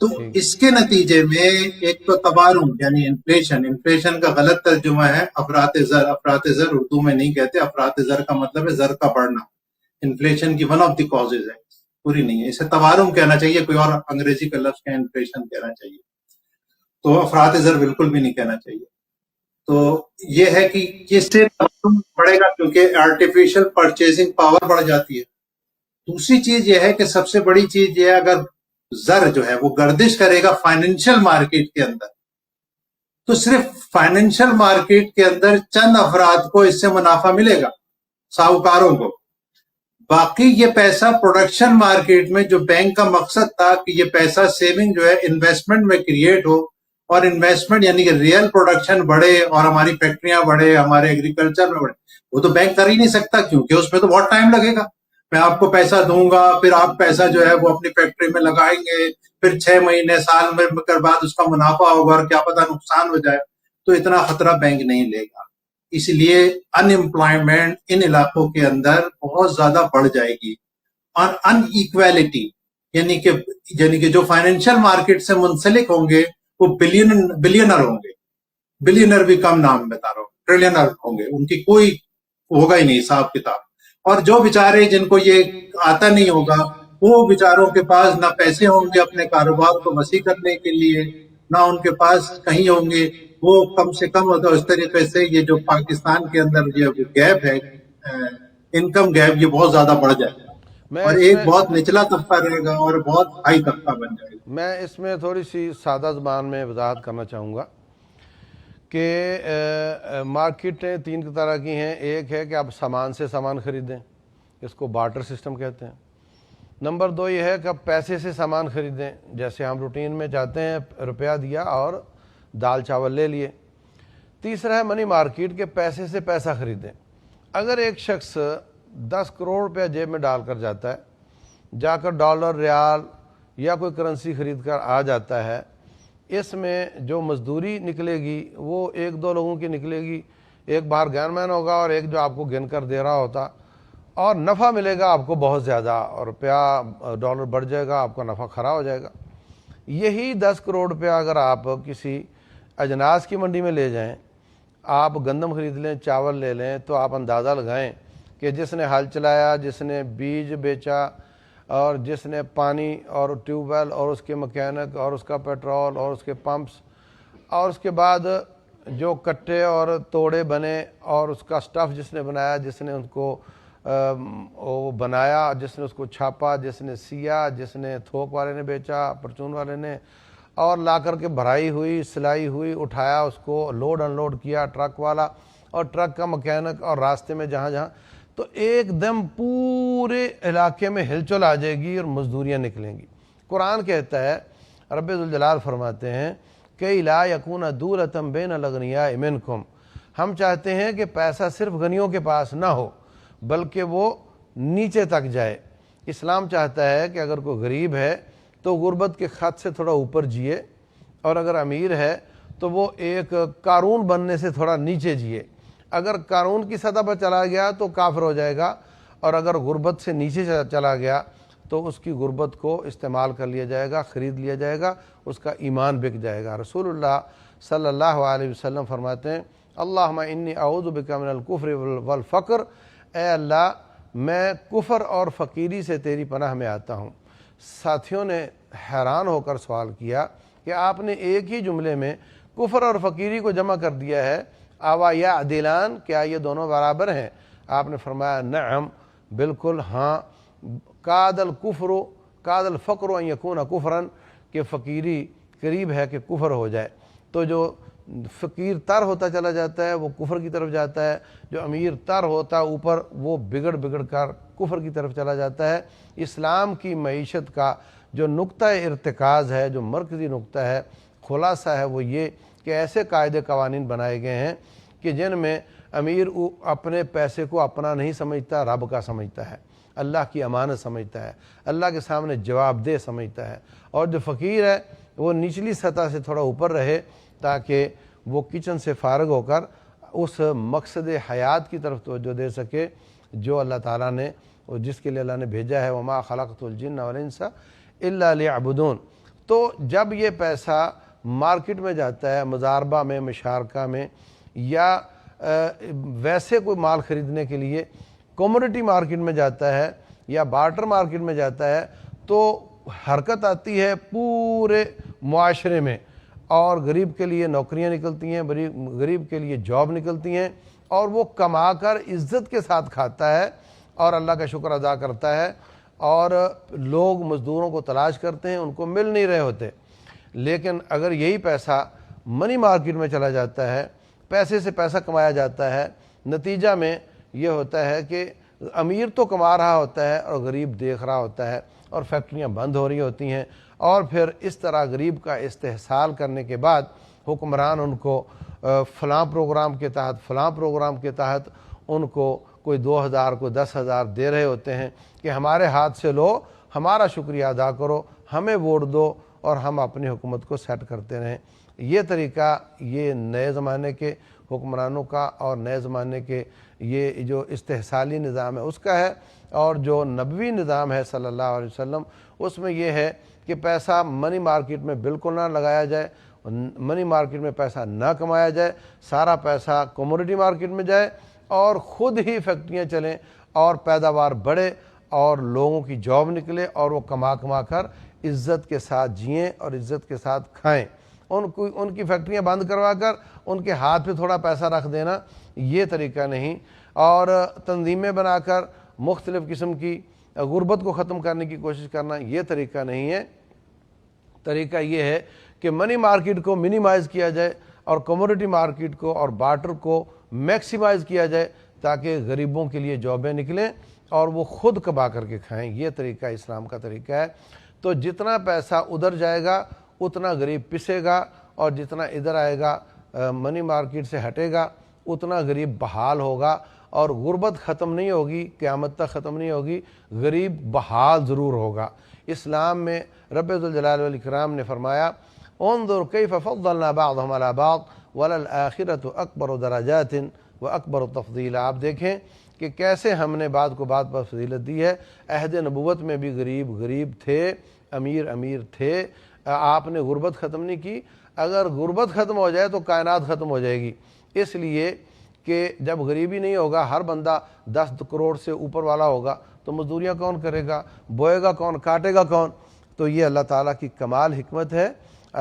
تو اس کے نتیجے میں ایک تو تورم یعنی انفلیشن کا غلط ترجمہ ہے افراط زر. افراط زر اردو میں نہیں کہتے. افراط زر کا مطلب ہے زر کا بڑھنا. انفلیشن کی ون آف دی کازز ہے پوری نہیں ہے. اسے تورم کہنا چاہیے کوئی اور انگریزی کا لفظ انفلیشن کہنا چاہیے. تو افراط زر بالکل بھی نہیں کہنا چاہیے. تو یہ ہے کہ اس سے تورم بڑھے گا کیونکہ آرٹیفیشل پرچیزنگ پاور بڑھ جاتی ہے. دوسری چیز یہ ہے کہ سب سے بڑی چیز یہ ہے اگر زر جو ہے وہ گردش کرے گا فائنینشیل مارکیٹ کے اندر تو صرف فائنینشیل مارکیٹ کے اندر چند افراد کو اس سے منافع ملے گا ساہوکاروں کو. باقی یہ پیسہ پروڈکشن مارکیٹ میں جو بینک کا مقصد تھا کہ یہ پیسہ سیونگ جو ہے انویسٹمنٹ میں کریٹ ہو اور انویسٹمنٹ یعنی کہ ریئل پروڈکشن بڑھے اور ہماری فیکٹریاں بڑھے ہمارے ایگریکلچر میں بڑھے وہ تو بینک کر ہی نہیں سکتا کیونکہ اس میں تو بہت ٹائم لگے گا. میں آپ کو پیسہ دوں گا پھر آپ پیسہ جو ہے وہ اپنی فیکٹری میں لگائیں گے پھر 6 مہینے سال میں بعد اس کا منافع ہوگا اور کیا پتہ نقصان ہو جائے تو اتنا خطرہ بینک نہیں لے گا. اس لیے ان امپلائمنٹ ان علاقوں کے اندر بہت زیادہ بڑھ جائے گی اور ان ایکویلٹی یعنی کہ جو فائنینشیل مارکیٹ سے منسلک ہوں گے وہ بلینر ہوں گے. بلینر بھی کم نام بتا رہا ہوں ٹریلینر ہوں گے. ان کی کوئی ہوگا ہی نہیں حساب کتاب. اور جو بیچارے جن کو یہ آتا نہیں ہوگا وہ بیچاروں کے پاس نہ پیسے ہوں گے اپنے کاروبار کو وسیع کرنے کے لیے نہ ان کے پاس کہیں ہوں گے. وہ کم سے کم ہوتا ہے. اس طریقے سے یہ جو پاکستان کے اندر یہ گیپ ہے انکم گیپ یہ بہت زیادہ بڑھ جائے گا اور ایک بہت نچلا طبقہ رہے گا اور بہت ہائی طبقہ بن جائے گا. میں اس میں تھوڑی سی سادہ زبان میں وضاحت کرنا چاہوں گا کہ مارکیٹیں 3 طرح کی ہیں. ایک ہے کہ آپ سامان سے سامان خریدیں اس کو بارٹر سسٹم کہتے ہیں. نمبر 2 یہ ہے کہ آپ پیسے سے سامان خریدیں جیسے ہم روٹین میں جاتے ہیں روپیہ دیا اور دال چاول لے لیے. تیسرا ہے منی مارکیٹ کے پیسے سے پیسہ خریدیں. اگر ایک شخص 10 کروڑ روپیہ جیب میں ڈال کر جاتا ہے جا کر ڈالر ریال یا کوئی کرنسی خرید کر آ جاتا ہے اس میں جو مزدوری نکلے گی وہ 1-2 لوگوں کی نکلے گی. ایک باہر گن مین ہوگا اور ایک جو آپ کو گن کر دے رہا ہوتا اور نفع ملے گا آپ کو بہت زیادہ اور روپیہ ڈالر بڑھ جائے گا آپ کا نفع کھڑا ہو جائے گا. یہی 10 کروڑ روپیہ اگر آپ کسی اجناس کی منڈی میں لے جائیں آپ گندم خرید لیں چاول لے لیں تو آپ اندازہ لگائیں کہ جس نے ہل چلایا جس نے بیج بیچا اور جس نے پانی اور ٹیوب ویل اور اس کے مکینک اور اس کا پیٹرول اور اس کے پمپس اور اس کے بعد جو کٹے اور توڑے بنے اور اس کا سٹف جس نے بنایا، جس نے ان کو وہ بنایا، جس نے اس کو چھاپا، جس نے سیا، جس نے تھوک والے نے بیچا، پرچون والے نے، اور لا کر کے بھرائی ہوئی، سلائی ہوئی، اٹھایا، اس کو لوڈ ان لوڈ کیا ٹرک والا اور ٹرک کا مکینک، اور راستے میں جہاں جہاں، تو ایک دم پورے علاقے میں ہلچل آ جائے گی اور مزدوریاں نکلیں گی۔ قرآن کہتا ہے، رب ذوالجلال فرماتے ہیں کہ لا یکون دولۃ بین الاغنیاء منکم، ہم چاہتے ہیں کہ پیسہ صرف غنیوں کے پاس نہ ہو بلکہ وہ نیچے تک جائے۔ اسلام چاہتا ہے کہ اگر کوئی غریب ہے تو غربت کے خط سے تھوڑا اوپر جیے، اور اگر امیر ہے تو وہ ایک قارون بننے سے تھوڑا نیچے جیے۔ اگر قارون کی سطح پر چلا گیا تو کافر ہو جائے گا، اور اگر غربت سے نیچے چلا گیا تو اس کی غربت کو استعمال کر لیا جائے گا، خرید لیا جائے گا، اس کا ایمان بک جائے گا۔ رسول اللہ صلی اللہ علیہ وسلم فرماتے ہیں، اللہم انی اعوذ بک من الکفر والفقر، اے اللہ میں کفر اور فقیری سے تیری پناہ میں آتا ہوں۔ ساتھیوں نے حیران ہو کر سوال کیا کہ آپ نے ایک ہی جملے میں کفر اور فقیری کو جمع کر دیا ہے، آوا یا عدلان، کیا یہ دونوں برابر ہیں؟ آپ نے فرمایا نعم، بالکل ہاں، کاد الفقر ان یکون کفرا، کہ فقیری قریب ہے کہ کفر ہو جائے۔ تو جو فقیر تر ہوتا چلا جاتا ہے وہ کفر کی طرف جاتا ہے، جو امیر تر ہوتا اوپر وہ بگڑ کر کفر کی طرف چلا جاتا ہے۔ اسلام کی معیشت کا جو نقطہ ارتکاز ہے، جو مرکزی نقطہ ہے، خلاصہ ہے، وہ یہ کہ ایسے قاعدے قوانین بنائے گئے ہیں کہ جن میں امیر اپنے پیسے کو اپنا نہیں سمجھتا، رب کا سمجھتا ہے، اللہ کی امانت سمجھتا ہے، اللہ کے سامنے جواب دہ سمجھتا ہے، اور جو فقیر ہے وہ نچلی سطح سے تھوڑا اوپر رہے تاکہ وہ کچن سے فارغ ہو کر اس مقصد حیات کی طرف توجہ دے سکے جو اللہ تعالیٰ نے، جس کے لیے اللہ نے بھیجا ہے، وما خلقت الجن والانس الا لیعبدون۔ تو جب یہ پیسہ مارکیٹ میں جاتا ہے، مزاربہ میں، مشارکہ میں، یا ویسے کوئی مال خریدنے کے لیے کموڈٹی مارکیٹ میں جاتا ہے یا بارٹر مارکیٹ میں جاتا ہے، تو حرکت آتی ہے پورے معاشرے میں، اور غریب کے لیے نوکریاں نکلتی ہیں، غریب کے لیے جاب نکلتی ہیں، اور وہ کما کر عزت کے ساتھ کھاتا ہے اور اللہ کا شکر ادا کرتا ہے، اور لوگ مزدوروں کو تلاش کرتے ہیں، ان کو مل نہیں رہے ہوتے۔ لیکن اگر یہی پیسہ منی مارکیٹ میں چلا جاتا ہے، پیسے سے پیسہ کمایا جاتا ہے، نتیجہ میں یہ ہوتا ہے کہ امیر تو کما رہا ہوتا ہے اور غریب دیکھ رہا ہوتا ہے، اور فیکٹریاں بند ہو رہی ہوتی ہیں، اور پھر اس طرح غریب کا استحصال کرنے کے بعد حکمران ان کو فلاں پروگرام کے تحت ان کو کوئی 2000 کوئی 10,000 دے رہے ہوتے ہیں کہ ہمارے ہاتھ سے لو، ہمارا شکریہ ادا کرو، ہمیں ووٹ دو، اور ہم اپنی حکومت کو سیٹ کرتے رہیں۔ یہ طریقہ یہ نئے زمانے کے حکمرانوں کا اور نئے زمانے کے یہ جو استحصالی نظام ہے اس کا ہے، اور جو نبوی نظام ہے صلی اللہ علیہ وسلم، اس میں یہ ہے کہ پیسہ منی مارکیٹ میں بالکل نہ لگایا جائے، منی مارکیٹ میں پیسہ نہ کمایا جائے، سارا پیسہ کموڈٹی مارکیٹ میں جائے، اور خود ہی فیکٹریاں چلیں اور پیداوار بڑھے اور لوگوں کی جاب نکلے، اور وہ کما کر عزت کے ساتھ جئیں اور عزت کے ساتھ کھائیں۔ ان کی فیکٹریاں بند کروا کر ان کے ہاتھ پہ تھوڑا پیسہ رکھ دینا یہ طریقہ نہیں، اور تنظیمیں بنا کر مختلف قسم کی غربت کو ختم کرنے کی کوشش کرنا یہ طریقہ نہیں ہے۔ طریقہ یہ ہے کہ منی مارکیٹ کو منیمائز کیا جائے اور کموڈٹی مارکیٹ کو اور بارٹر کو میکسیمائز کیا جائے تاکہ غریبوں کے لیے جابیں نکلیں اور وہ خود کما کر کے کھائیں۔ یہ طریقہ اسلام کا طریقہ ہے۔ تو جتنا پیسہ ادھر جائے گا اتنا غریب پسے گا، اور جتنا ادھر آئے گا منی مارکیٹ سے ہٹے گا اتنا غریب بحال ہوگا، اور غربت ختم نہیں ہوگی، قیامت تک ختم نہیں ہوگی، غریب بحال ضرور ہوگا۔ اسلام میں رب ذوالجلال والاکرام نے فرمایا انظر کیف فضلنا بعضهم علی بعض وللآخرۃ اکبر درجات واکبر تفضیلا۔ آپ دیکھیں کہ کیسے ہم نے بعض کو بعض پر فضیلت دی ہے۔ عہد نبوت میں بھی غریب تھے، امیر تھے، آپ نے غربت ختم نہیں کی۔ اگر غربت ختم ہو جائے تو کائنات ختم ہو جائے گی، اس لیے کہ جب غریبی نہیں ہوگا، ہر بندہ 10 کروڑ سے اوپر والا ہوگا تو مزدوریاں کون کرے گا، بوئے گا کون، کاٹے گا کون؟ تو یہ اللہ تعالیٰ کی کمال حکمت ہے،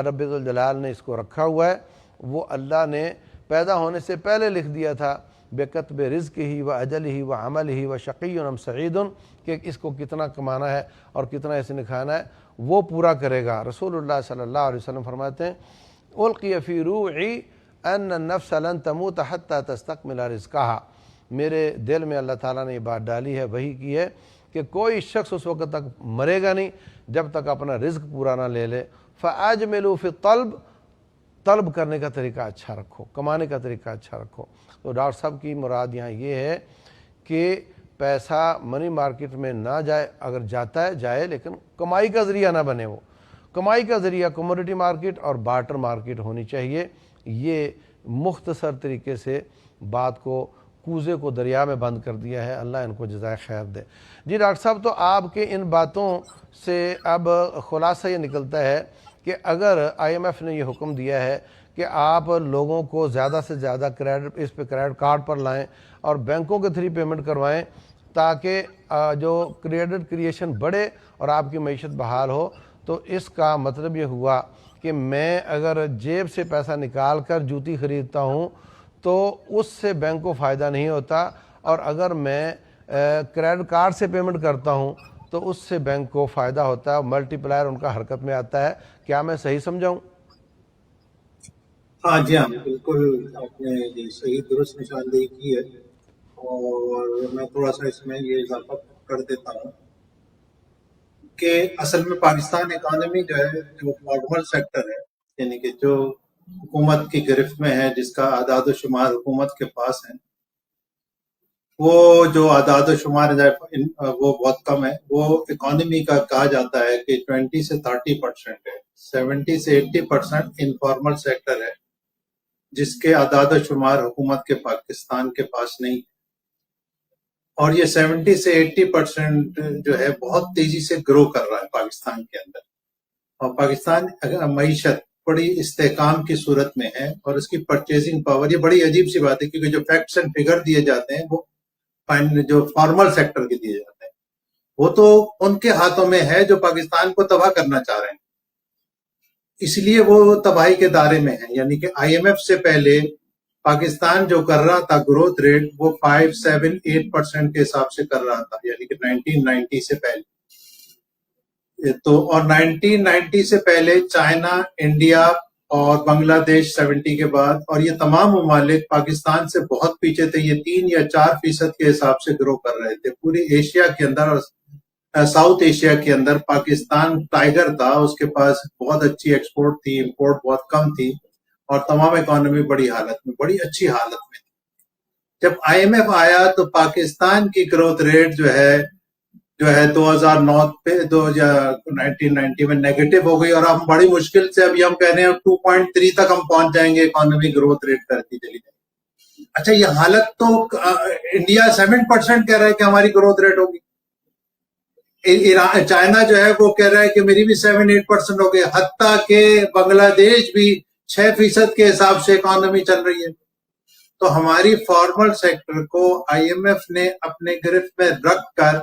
رب ذوالجلال نے اس کو رکھا ہوا ہے۔ وہ اللہ نے پیدا ہونے سے پہلے لکھ دیا تھا بکتب رزق ہی و اجل ہی و عمل ہی و شقی ام سعید، کہ اس کو کتنا کمانا ہے اور کتنا اسے نکھانا ہے، وہ پورا کرے گا۔ رسول اللہ صلی اللہ علیہ وسلم فرماتے ہیں القی فی روعی ان النفس لن تموت حتی تستکمل رزقہا، میرے دل میں اللہ تعالیٰ نے یہ بات ڈالی ہے، وحی کی ہے کہ کوئی شخص اس وقت تک مرے گا نہیں جب تک اپنا رزق پورا نہ لے لے۔ فاجملوا فی الطلب، طلب کرنے کا طریقہ اچھا رکھو، کمانے کا طریقہ اچھا رکھو۔ تو ڈاکٹر صاحب کی مراد یہاں یہ ہے کہ پیسہ منی مارکیٹ میں نہ جائے، اگر جاتا ہے جائے لیکن کمائی کا ذریعہ نہ بنے، وہ کمائی کا ذریعہ کموڈیٹی مارکیٹ اور بارٹر مارکیٹ ہونی چاہیے۔ یہ مختصر طریقے سے بات کو، کوزے کو دریا میں بند کر دیا ہے۔ اللہ ان کو جزائے خیر دے۔ جی ڈاکٹر صاحب، تو آپ کے ان باتوں سے اب خلاصہ یہ نکلتا ہے کہ اگر آئی ایم ایف نے یہ حکم دیا ہے کہ آپ لوگوں کو زیادہ سے زیادہ کریڈٹ کارڈ پر لائیں اور بینکوں کے تھری پیمنٹ کروائیں تاکہ جو کریڈٹ کریشن بڑھے اور آپ کی معیشت بحال ہو، تو اس کا مطلب یہ ہوا کہ میں اگر جیب سے پیسہ نکال کر جوتی خریدتا ہوں تو اس سے بینک کو فائدہ نہیں ہوتا، اور اگر میں کریڈٹ کارڈ سے پیمنٹ کرتا ہوں تو اس سے بینک کو فائدہ ہوتا ہے، ملٹی پلائر ان کا حرکت میں آتا ہے۔ کیا میں صحیح سمجھاؤں؟ ہاں جی ہاں، بالکل آپ نے یہ صحیح درست نشاندہی کی ہے، اور میں تھوڑا سا اس میں یہ اضافہ کر دیتا ہوں کہ اصل میں پاکستان اکانومی جو ہے، جو فارمل سیکٹر ہے، یعنی کہ جو حکومت کی گرفت میں ہے، جس کا اعداد و شمار حکومت کے پاس ہے، وہ جو اعداد و شمار ہے وہ بہت کم ہے۔ وہ اکانومی کا کہا جاتا ہے کہ 20 سے 30% ہے، 70 سے 80% انفارمل سیکٹر ہے، جس کے اعداد و شمار حکومت کے پاکستان کے پاس نہیں، اور یہ 70 سے 80% جو ہے بہت تیزی سے گرو کر رہا ہے پاکستان کے اندر، اور پاکستان معیشت بڑی استحکام کی صورت میں ہے، اور اس کی پرچیزنگ پاور، یہ بڑی عجیب سی بات ہے کیونکہ جو فیکٹس اینڈ فگر دیے جاتے ہیں وہ جو فارمل سیکٹر کے دیے جاتے ہیں، وہ تو ان کے ہاتھوں میں ہے جو پاکستان کو تباہ کرنا چاہ رہے ہیں، اس لیے وہ تباہی کے دائرے میں ہیں۔ یعنی کہ آئی ایم ایف سے پہلے پاکستان جو کر رہا تھا گروتھ ریٹ، وہ 5, 7, 8% کے حساب سے کر رہا تھا، یعنی کہ 1990 سے پہلے تو، اور 1990 سے پہلے چائنا، انڈیا اور بنگلہ دیش 70 کے بعد، اور یہ تمام ممالک پاکستان سے بہت پیچھے تھے، یہ 3 یا 4% کے حساب سے گرو کر رہے تھے۔ پوری ایشیا کے اندر اور ساؤتھ ایشیا کے اندر پاکستان ٹائیگر تھا، اس کے پاس بہت اچھی ایکسپورٹ تھی، امپورٹ بہت کم تھی، اور تمام اکانومی بڑی حالت میں، بڑی اچھی حالت میں تھی۔ جب آئی ایم ایف آیا تو پاکستان کی گروتھ ریٹ جو ہے 2009 پہ 1990 میں نیگیٹو ہو گئی، اور ہم بڑی مشکل سے ابھی ہم کہہ رہے ہیں 2.3 تک ہم پہنچ جائیں گے، اکانومی گروتھ ریٹ کرتی چلی جائے گی۔ اچھا، یہ حالت تو انڈیا 7% کہہ رہا ہے کہ ہماری گروتھ ریٹ ہوگی، چائنا جو ہے وہ کہہ رہا ہے کہ میری بھی 7-8% ہو گئی، حتیٰ کہ بنگلہ دیش بھی 6% کے حساب سے اکانومی چل رہی ہے۔ تو ہماری فارمل سیکٹر کو آئی ایم ایف نے اپنے گرفت میں رکھ کر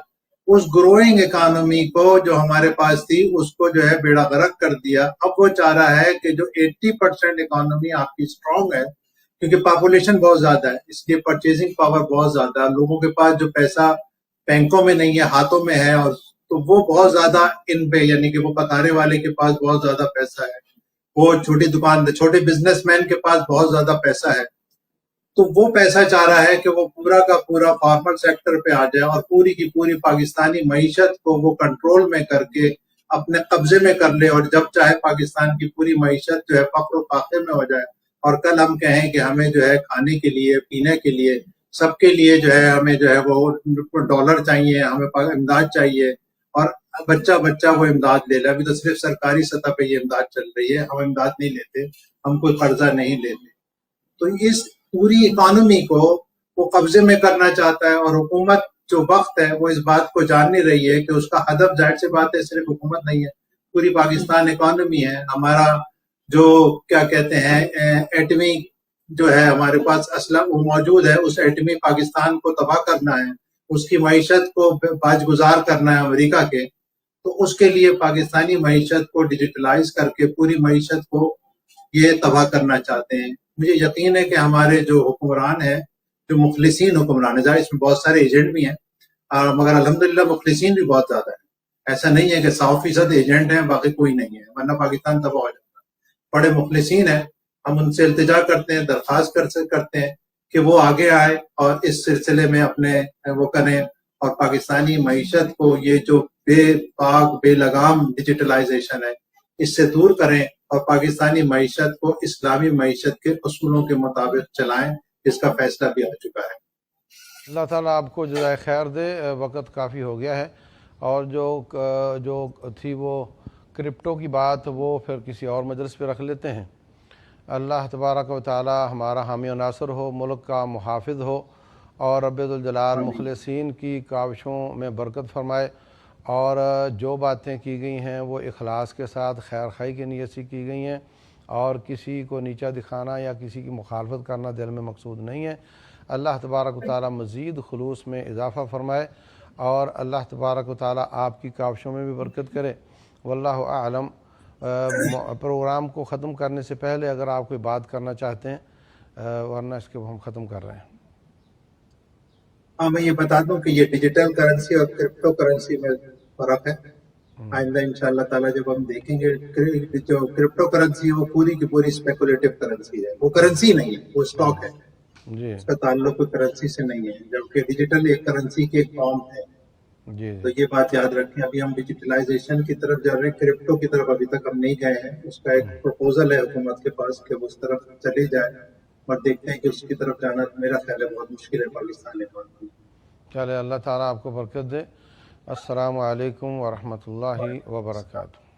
اس گروئنگ اکانومی کو جو ہمارے پاس تھی اس کو جو ہے بیڑا غرق کر دیا۔ اب وہ چاہ رہا ہے کہ جو 80% اکانومی آپ کی اسٹرانگ ہے، کیونکہ پاپولیشن بہت زیادہ ہے، اس لیے پرچیزنگ پاور بہت زیادہ ہے، لوگوں کے پاس جو پیسہ بینکوں میں نہیں ہے ہاتھوں میں ہے، اور تو وہ بہت زیادہ ان پہ، یعنی کہ وہ پتارے والے کے پاس بہت زیادہ پیسہ ہے، وہ چھوٹے بزنس مین کے پاس بہت زیادہ پیسہ ہے، تو وہ پیسہ چاہ رہا ہے کہ وہ پورا کا پورا فارمل سیکٹر پہ آ جائے اور پوری کی پوری پاکستانی معیشت کو وہ کنٹرول میں کر کے اپنے قبضے میں کر لے، اور جب چاہے پاکستان کی پوری معیشت جو ہے فقر و فاقے میں ہو جائے، اور کل ہم کہیں کہ ہمیں جو ہے کھانے کے لیے، پینے کے لیے، سب کے لیے جو ہے ہمیں جو ہے وہ ڈالر چاہیے، ہمیں امداد چاہیے، اور بچہ وہ امداد لے لے۔ ابھی تو صرف سرکاری سطح پہ یہ امداد چل رہی ہے، ہم امداد نہیں لیتے، ہم کوئی قرضہ نہیں لیتے۔ تو اس پوری اکانومی کو وہ قبضے میں کرنا چاہتا ہے، اور حکومت جو وقت ہے وہ اس بات کو جان نہیں رہی ہے کہ اس کا ہدف ظاہر سی بات ہے صرف حکومت نہیں ہے، پوری پاکستان اکانومی ہے۔ ہمارا جو کیا کہتے ہیں ایٹمی جو ہے ہمارے پاس اسلحہ وہ موجود ہے، اس ایٹمی پاکستان کو تباہ کرنا ہے، اس کی معیشت کو باج گزار کرنا ہے امریکہ کے، تو اس کے لیے پاکستانی معیشت کو ڈیجیٹلائز کر کے پوری معیشت کو یہ تباہ کرنا چاہتے ہیں۔ مجھے یقین ہے کہ ہمارے جو حکمران ہیں، جو مخلصین حکمران ہیں، ظاہر اس میں بہت سارے ایجنٹ بھی ہیں، مگر الحمدللہ مخلصین بھی بہت زیادہ ہیں. ایسا نہیں ہے کہ 100% ایجنٹ ہیں باقی کوئی نہیں ہے، ورنہ پاکستان تباہ ہو جاتا. بڑے مخلصین ہیں. ہم ان سے التجا کرتے ہیں، درخواست کرتے ہیں کہ وہ آگے آئے اور اس سلسلے میں اپنے وہ کریں، اور پاکستانی معیشت کو یہ جو بے پاک بے لگام ڈیجیٹلائزیشن ہے اس سے دور کریں اور پاکستانی معیشت کو اسلامی معیشت کے اصولوں کے مطابق چلائیں، جس کا فیصلہ بھی آ چکا ہے. اللہ تعالیٰ آپ کو جزائے خیر دے. وقت کافی ہو گیا ہے، اور جو تھی وہ کرپٹو کی بات وہ پھر کسی اور مجلس پہ رکھ لیتے ہیں. اللہ تبارک و تعالی ہمارا حامی و ناصر ہو، ملک کا محافظ ہو، اور رب ذوالجلال مخلصین کی کاوشوں میں برکت فرمائے، اور جو باتیں کی گئی ہیں وہ اخلاص کے ساتھ خیر خواہی کی نیت سے کی گئی ہیں، اور کسی کو نیچا دکھانا یا کسی کی مخالفت کرنا دل میں مقصود نہیں ہے. اللہ تبارک و تعالی مزید خلوص میں اضافہ فرمائے، اور اللہ تبارک و تعالی آپ کی کاوشوں میں بھی برکت کرے. واللہ اعلم. پروگرام کو ختم کرنے سے پہلے اگر آپ کوئی بات کرنا چاہتے ہیں، ورنہ اس کو ہم ختم کر رہے ہیں. ہاں، میں یہ بتا دوں کہ یہ ڈیجیٹل کرنسی اور کرپٹو کرنسی میں فرق ہے. آئندہ انشاءاللہ تعالیٰ جب ہم دیکھیں گے، جو کرپٹو کرنسی ہے وہ پوری کی پوری اسپیکولیٹو کرنسی ہے، وہ کرنسی نہیں ہے، وہ اسٹاک ہے، جی اس کا تعلق کوئی کرنسی سے نہیں ہے. جبکہ ڈیجیٹل ایک کرنسی کی ایک فارم ہے. جی تو یہ بات یاد رکھیں. ابھی ہم ڈیجیٹلائزیشن کی طرف جا رہے ہیں، کرپٹو کی طرف ابھی تک ہم نہیں گئے ہیں. اس کا ایک پروپوزل ہے حکومت کے پاس کہ وہ اس طرف چلے جائے، اور دیکھتے ہیں کہ اس کی طرف جانا میرا خیال ہے بہت مشکل ہے پاکستان میں. چلے، اللہ تعالیٰ آپ کو برکت دے. السلام علیکم ورحمۃ اللہ وبرکاتہ.